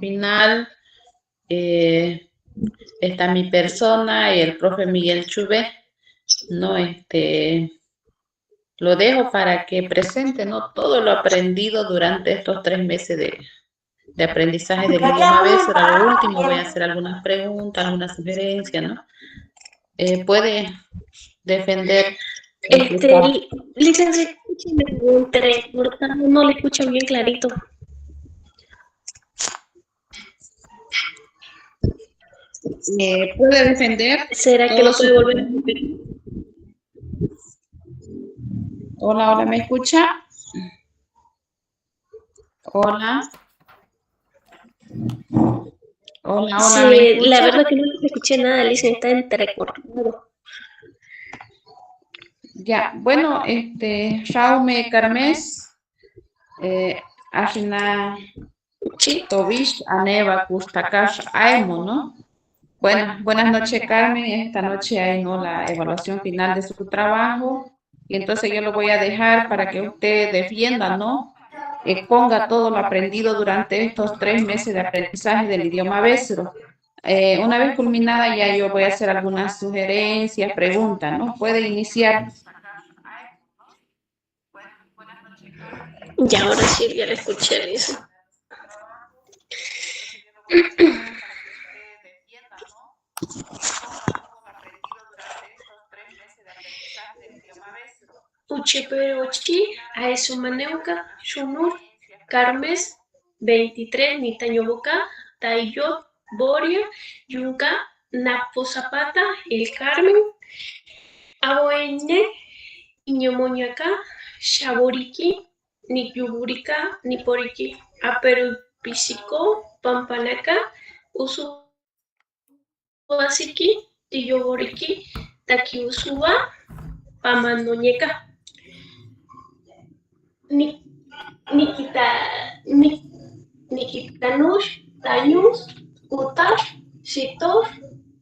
final. Está mi persona y el profe Miguel Chubé, ¿no? Lo dejo para que presente, ¿no? Todo lo aprendido durante estos 3 meses de aprendizaje del idioma B. Será lo último. Voy a hacer algunas preguntas, algunas sugerencias, ¿no? Puede defender. Licencia, escúcheme, entrecortado, no le escucho bien clarito. ¿Puede defender? ¿Será que no puede volver a repetir? Hola, hola, ¿me escucha? Hola. Hola, hola, ¿me Sí, escucha? la verdad que no le escuché nada, Licencia, está entrecortado. Ya, bueno, Jaume Carmes, Ashna Sí. Tobish, Aneva Kustakash Aemo, ¿no? Bueno, buenas noches, Carmen. Esta noche hay, ¿no?, la evaluación final de su trabajo. Y entonces yo lo voy a dejar para que usted defienda, ¿no? Ponga todo lo aprendido durante estos 3 meses de aprendizaje del idioma bésero. Una vez culminada ya yo voy a hacer algunas sugerencias, preguntas, ¿no? Puede iniciar. Ya, ahora sí, ya la escuché, Liz. Uchiperochi, Aesumaneuka, Shunur, Carmes, 23, Nitañoboca, Tayot, Boria, Yunca, Napo Zapata, El Carmen, Aboeñe, Iñomoñaca, Shaboriki, Niyuburika, Niporiki, Aperupisico, Pampanaca, Usubasiki, Tiyoboriki, Takiusuba, Pamandoñeca, Nikitanush, Tañus, Utash, Sitos,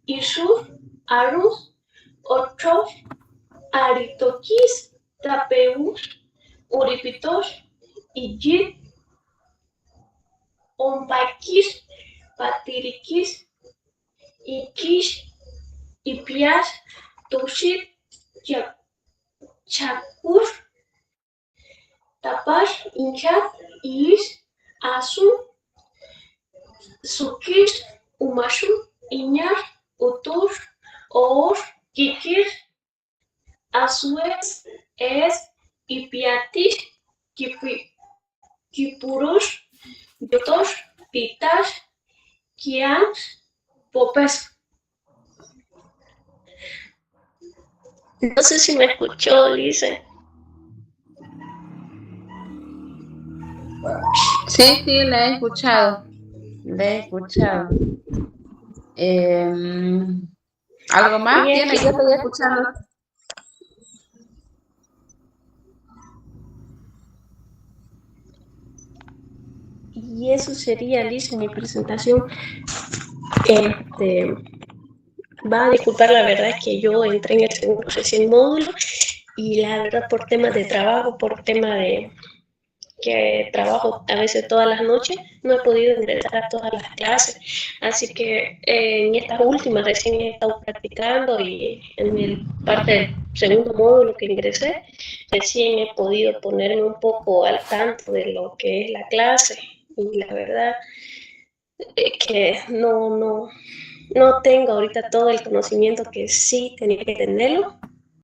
Isuf, Arus, Ochof, Aritokis, Tapeus, Uripitos, Ijit, Ompakis, Patirikis, Ikis, Ipias, Tushit, Chakur, Tapash, Inchat, Is, Asu, Sukis, Umashu, Iñar, Utur, Or, Kikir, Asues, Es, Ipiatis, Kipurush, Yotosh, Pitash, Kians, Popes. No sé si me escuchó, Lice. Sí, le he escuchado. Le he escuchado. ¿Algo más tiene? Yo estoy escuchando. Y eso sería, Liz, mi presentación. Va a disculpar, la verdad es que yo entré en el segundo recién módulo y la verdad por temas de trabajo, por tema de que trabajo a veces todas las noches, no he podido ingresar a todas las clases. Así que en estas últimas recién he estado practicando y en el parte del segundo módulo que ingresé, recién he podido ponerme un poco al tanto de lo que es la clase. Y la verdad es que no tengo ahorita todo el conocimiento que sí tenía que tenerlo,